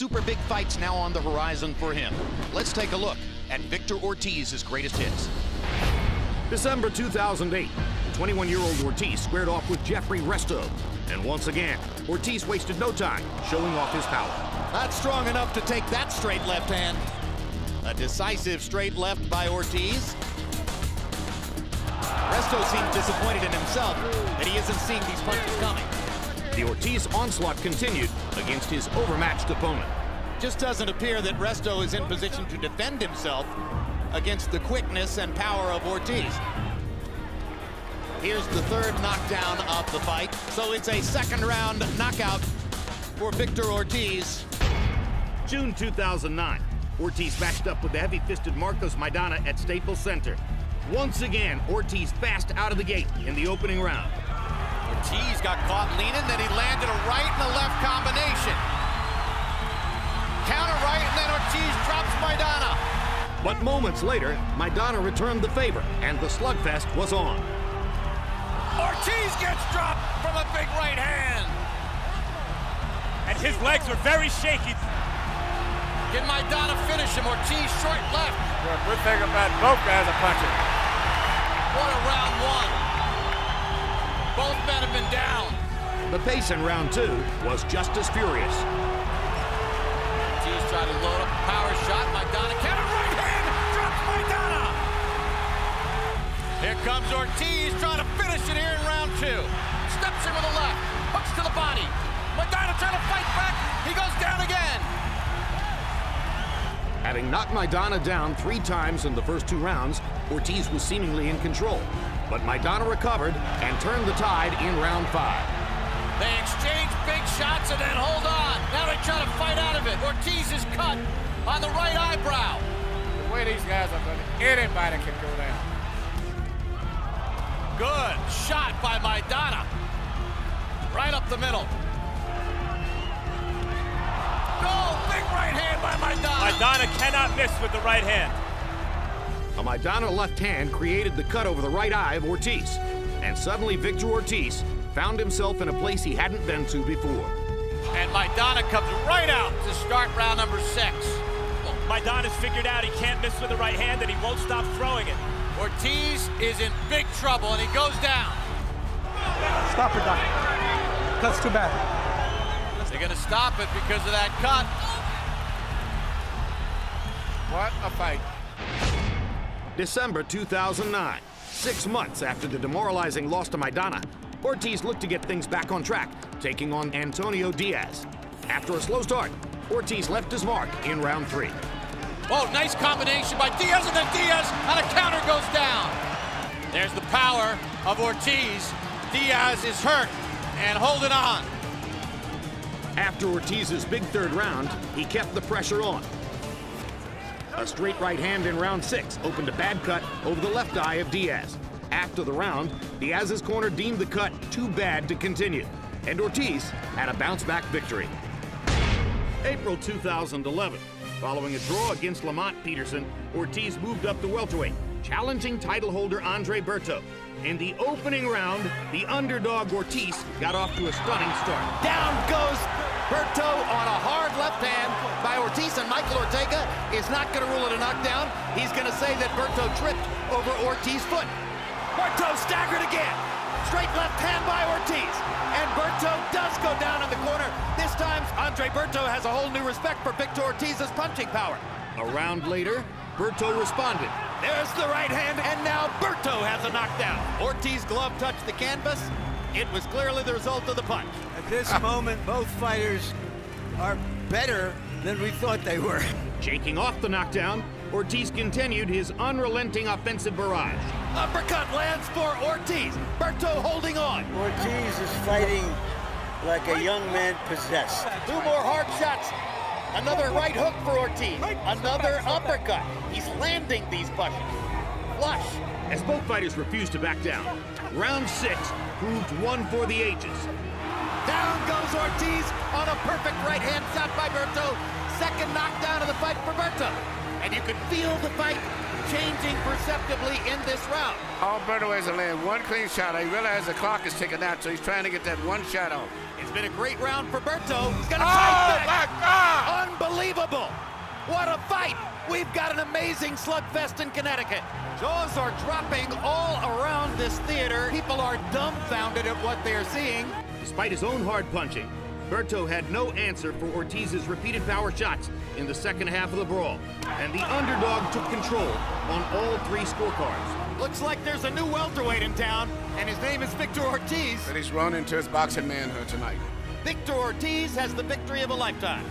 super big fights now on the horizon for him. Let's take a look at Victor Ortiz's greatest hits. December 2008, 21-year-old Ortiz squared off with Jeffrey Resto. And once again, Ortiz wasted no time showing off his power. Not strong enough to take that straight left hand. A decisive straight left by Ortiz. Resto seems disappointed in himself that he isn't seeing these punches coming. The Ortiz onslaught continued against his overmatched opponent. Just doesn't appear that Resto is in position to defend himself against the quickness and power of Ortiz. Here's the third knockdown of the fight. So it's a second-round knockout for Victor Ortiz. June 2009, Ortiz matched up with the heavy-fisted Marcos Maidana at Staples Center. Once again, Ortiz fast out of the gate in the opening round. Ortiz got caught leaning, then he landed a right and a left combination. Counter right, and then Ortiz drops Maidana. But moments later, Maidana returned the favor, and the slugfest was on. Ortiz gets dropped from a big right hand. And his legs were very shaky. Can Maidana finish him? Ortiz short left. Good thing about both guys are punching. What a round one. Both men have been down. The pace in round two was just as furious. Ortiz tried to load up a power shot. Maidana counter right hand. Drops Maidana. Here comes Ortiz trying to finish it here in round two. Steps in with a left. Hooks to the body. Maidana trying to fight back. He goes down again. Having knocked Maidana down 3 times in the first 2 rounds, Ortiz was seemingly in control. But Maidana recovered and turned the tide in round 5. They exchange big shots and then hold on. Now they try to fight out of it. Ortiz is cut on the right eyebrow. The way these guys are going, anybody can go down. Good shot by Maidana. Right up the middle. Oh, big right hand by Maidana. Maidana cannot miss with the right hand. A Maidana left hand created the cut over the right eye of Ortiz. And suddenly Victor Ortiz found himself in a place he hadn't been to before. And Maidana comes right out to start round number 6. Maidana's figured out he can't miss with the right hand and he won't stop throwing it. Ortiz is in big trouble and he goes down. Stop it, Doc. That's too bad. They're going to stop it because of that cut. What a fight. December 2009, 6 months after the demoralizing loss to Maidana, Ortiz looked to get things back on track, taking on Antonio Diaz. After a slow start, Ortiz left his mark in round 3. Oh, nice combination by Diaz, and then Diaz on a counter goes down. There's the power of Ortiz. Diaz is hurt and holding on. After Ortiz's big 3rd round, he kept the pressure on. A straight right hand in round 6 opened a bad cut over the left eye of Diaz. After the round, Diaz's corner deemed the cut too bad to continue, and Ortiz had a bounce-back victory. April 2011, following a draw against Lamont Peterson, Ortiz moved up to welterweight, challenging title holder Andre Berto. In the opening round, the underdog Ortiz got off to a stunning start. Down goes Berto on a hard left hand by Ortiz, and Michael Ortega is not going to rule it a knockdown. He's going to say that Berto tripped over Ortiz's foot. Berto staggered again. Straight left hand by Ortiz. And Berto does go down in the corner. This time, Andre Berto has a whole new respect for Victor Ortiz's punching power. A round later, Berto responded. There's the right hand, and now Berto has a knockdown. Ortiz's glove touched the canvas. It was clearly the result of the punch. At this moment, both fighters are better than we thought they were. Shaking off the knockdown, Ortiz continued his unrelenting offensive barrage. Uppercut lands for Ortiz. Berto holding on. Ortiz is fighting like a young man possessed. 2 more hard shots. Another right hook for Ortiz. Another uppercut. He's landing these punches. Flush. As both fighters refused to back down, round 6 proved one for the ages. Down goes Ortiz on a perfect right hand shot by Berto. Second knockdown of the fight for Berto. And you can feel the fight changing perceptibly in this round. All Berto has to land one clean shot. I realize the clock is ticking out, so he's trying to get that one shot out. It's been a great round for Berto. He's gonna fight back. My God! What a fight! We've got an amazing slugfest in Connecticut. Jaws are dropping all around this theater. People are dumbfounded at what they're seeing. Despite his own hard punching, Berto had no answer for Ortiz's repeated power shots in the second half of the brawl, and the underdog took control on all three scorecards. Looks like there's a new welterweight in town, and his name is Victor Ortiz. But he's run into his boxing manhood tonight. Victor Ortiz has the victory of a lifetime.